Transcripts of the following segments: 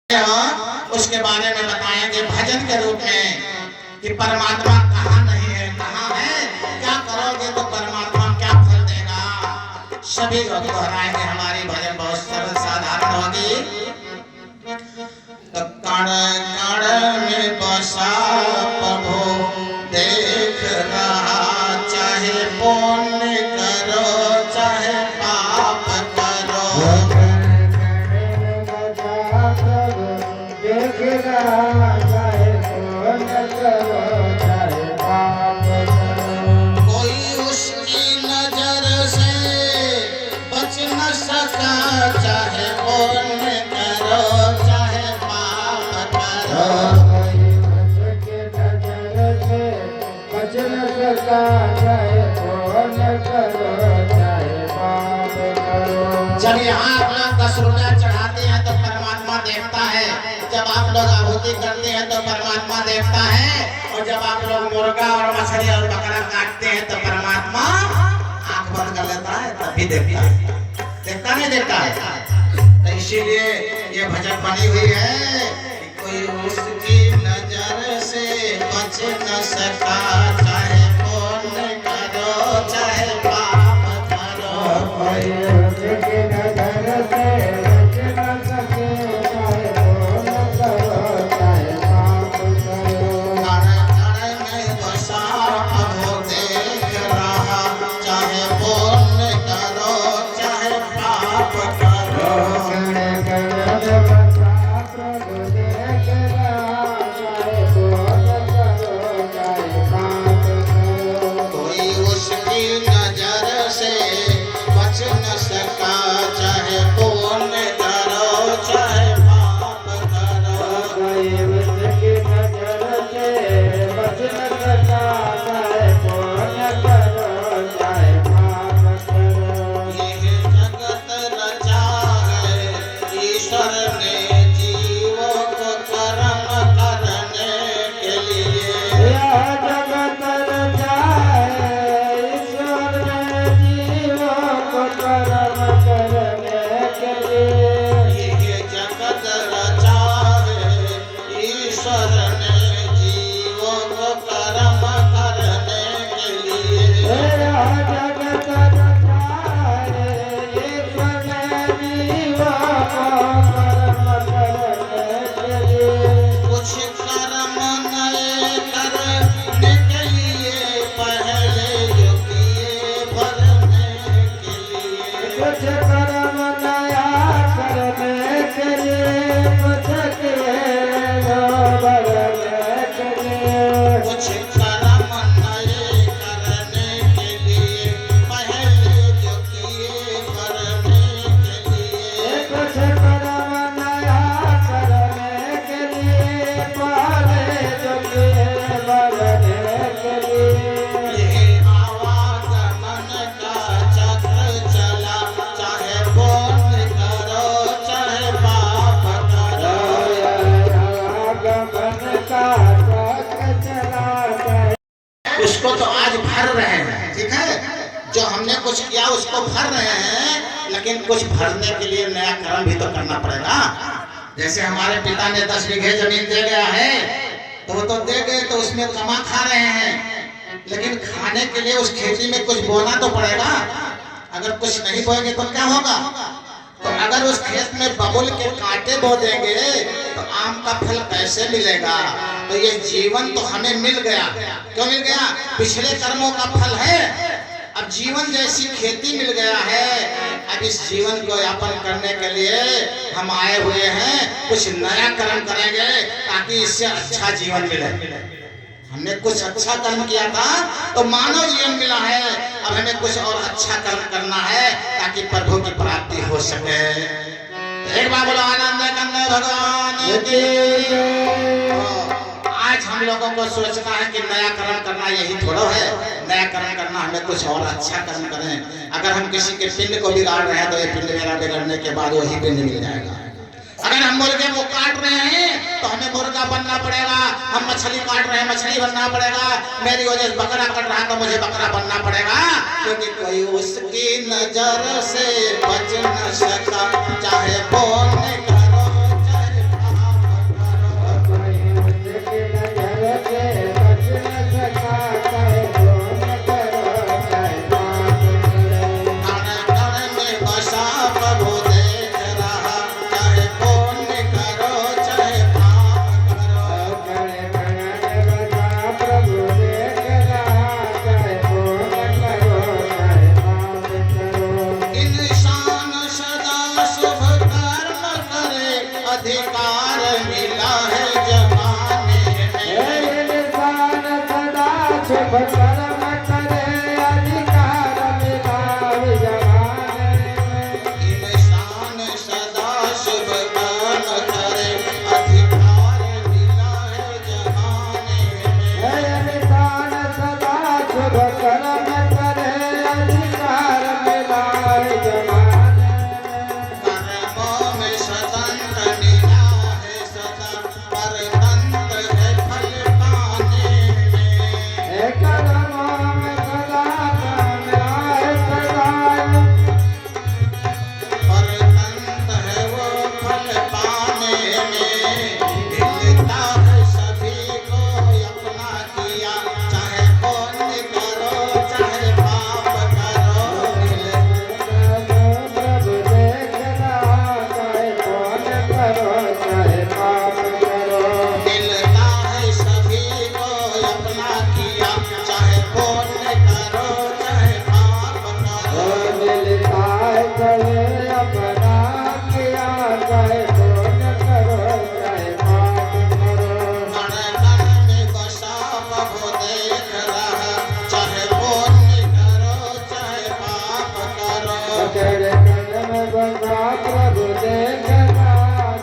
उसके बारे में बताएंगे भजन के रूप में कि परमात्मा कहाँ नहीं है, कहाँ है, क्या करोगे तो परमात्मा क्या फल देगा। सभी लोग दोहराएंगे। हमारी भजन बहुत सरल साधारण होगी। तो कण कण में बसा प्रभु देख रहा, चाहे पुण्य करो चाहे पाप करो। कोई उसकी नजर से बच न सका, चाहे पुण्य करो चाहे पाप करो। बच न सका चाहे पुण्य करो चाहे पाप करो। जब यहाँ आप लोग 10 रुपया चढ़ाते हैं तो परमात्मा देखता है, जब आप लोग आहुति करते हैं तो परमात्मा देखता है, और जब आप लोग मुर्गा और मछली और बकरा काटते हैं तो परमात्मा आंख बंद कर लेता है, तब भी देखता है। देखता नहीं देखता है। तो इसीलिए ये भजन बनी हुई है कि कोई उसकी नजर से बच न सका, चाहे पुण्य करो चाहे पाप करो। उसको तो आज भर रहे हैं, ठीक है। जो हमने कुछ किया उसको भर रहे हैं, लेकिन कुछ भरने के लिए नया कर्म भी तो करना पड़ेगा। जैसे हमारे पिता ने 10 बीघे जमीन दे गया है, तो वो तो दे गए, तो उसमें कमा खा रहे हैं, लेकिन खाने के लिए उस खेती में कुछ बोना तो पड़ेगा। अगर कुछ नहीं बोएंगे तो क्या होगा। तो अगर उस खेत में बबुल के कांटे बो देंगे तो आम का फल कैसे मिलेगा। तो ये जीवन तो हमें मिल गया। क्यों मिल गया? पिछले कर्मों का फल है। अब जीवन जैसी खेती मिल गया है। अब इस जीवन को यापन करने के लिए हम आए हुए हैं, कुछ नया कर्म करेंगे ताकि इससे अच्छा जीवन मिले। हमने कुछ अच्छा कर्म किया था तो मानव जीवन मिला है, अब हमें कुछ और अच्छा कर्म करना है ताकि प्रभु की प्राप्ति हो सके। एक बार बोलो आनंद कंद भगवान की। आज हम लोगों को सोचना है कि नया कर्म करना यही थोड़ा है। नया कर्म करना, हमें कुछ और अच्छा कर्म करें। अगर हम किसी के पिंड को बिगाड़ रहे हैं तो ये पिंड मेरा बिगड़ने के बाद वही पिंड मिल जाएगा। अगर हम मुर्गे को काट रहे हैं तो हमें मुर्गा बनना पड़ेगा। हम मछली काट रहे हैं, मछली बनना पड़ेगा। मेरी वजह से बकरा कट रहा है तो मुझे बकरा बनना पड़ेगा, क्योंकि कोई उसकी नजर से बच न सका, चाहे पुण्य करो चाहे अधिकार मिला है जमाने में। इंसान सदा शुभ कर्म करे, अधिकार मिला है जमाने में। इंसान सदा शुभ कर्म करे, अधिकार मिला है जमाने में। इंसान सदा शुभ कर्म करे, अधिकार मिला है जमाने में। कर्मों में स्वतंत्र मिला है सदा, परतंत्र है फल पाने में। कर्मों में सदा मिला है सदा, परतंत्र है वो फल पाने में। मिलता है सभी को अपना किया, चाहे पुण्य करो चाहे पाप करो। प्रभु देख रहा, चाहे कौन करो चाहे पाप करो। मिलता है सभी को अपना किया, चाहे पुण्य करो चाहे पाप करो। मिलता है चले अपना किया, चाहे कौन करो चाहे पाप करो। कण कण में बसा प्रभु देख रहा, चाहे पुण्य करो चाहे पाप करो। तेरे कण में बसा प्रभु देख रहा,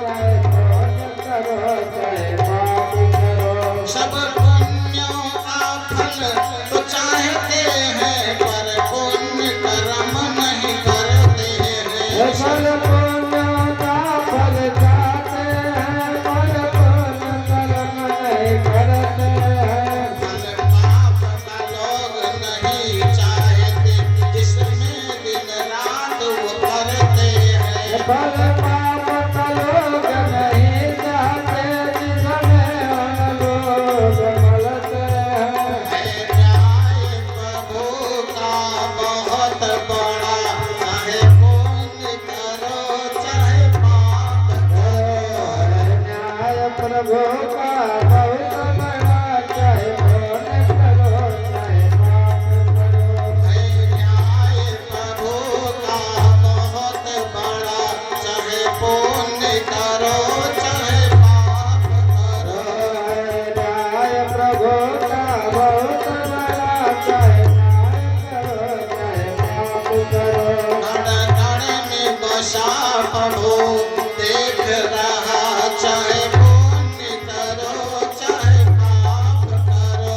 चाहे कौन करो चाहे पाप करो। सब पुण्यों का फल तो चाहते हैं, पर पुण्य कर्म नहीं करते हैं। फल पुण्य का फल चाहते हैं, फल पुण्य कर्म नहीं करते हैं। फल पाप का लोग नहीं चाहते, जिसमें दिन रात वो करते हैं। फल पाप का लोग नहीं चाहते, जिसमें उन लोग मलते हैं। है न्याय प्रभु का बहुत बड़ा, चाहे पुण्य करो चाहे पाप करो। न्याय प्रभु का बहुत बड़ा, चाहे पुण्य करो चाहे पाप करो। है न्याय प्रभु का बहुत बड़ा, चाहे पुण्य करो चाहे पाप करो। न्याय प्रभु का बहुत बड़ा, चाहे न्याय करो चाहे पाप करो। कण कण में बसा प्रभु देख रहा, चाहे पुण्य करो चाहे पाप करो।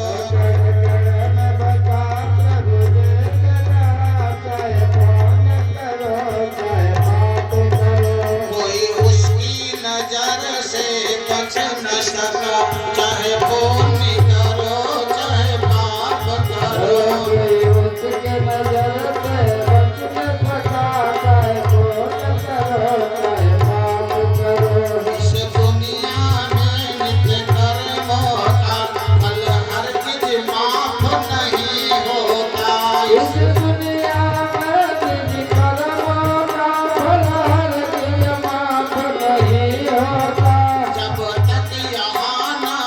में बसा प्रभु देख रहा, चाहे पुण्य करो चाहे पाप करो। कोई उसकी नजर से बच न सका, चाहे पुण्य करो चाहे पाप करो। कोई उसके नजर से बच न सका, चाहे पुण्य करो चाहे पाप करो। इस दुनिया में नित्य कर्मों का फल हरगिज माफ नहीं होता। इस दुनिया में निज कर्मों का फल हरगिज माफ नहीं होता। जब तक यहाँ ना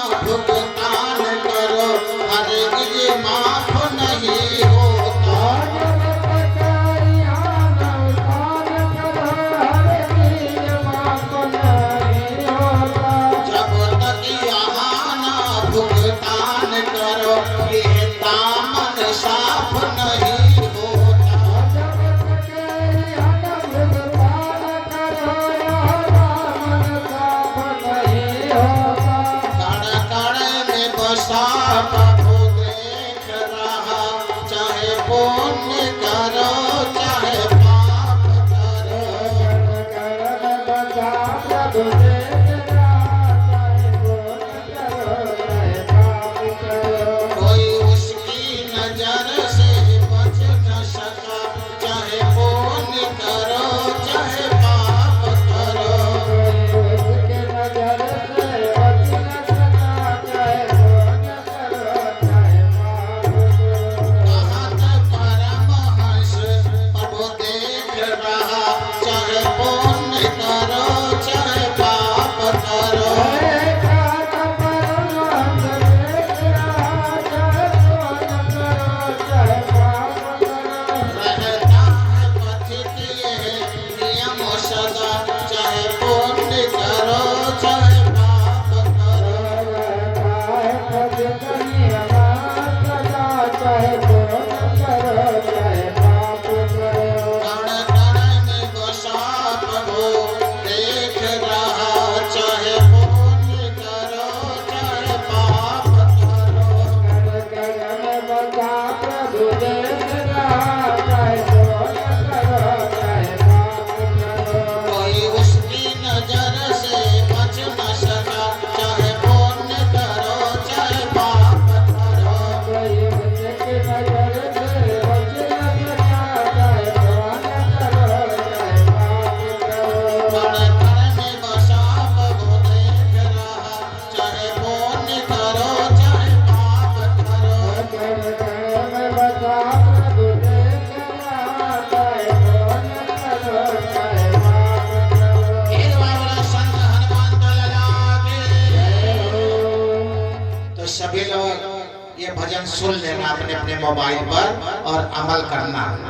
सुन लेना अपने अपने मोबाइल पर और अमल करना।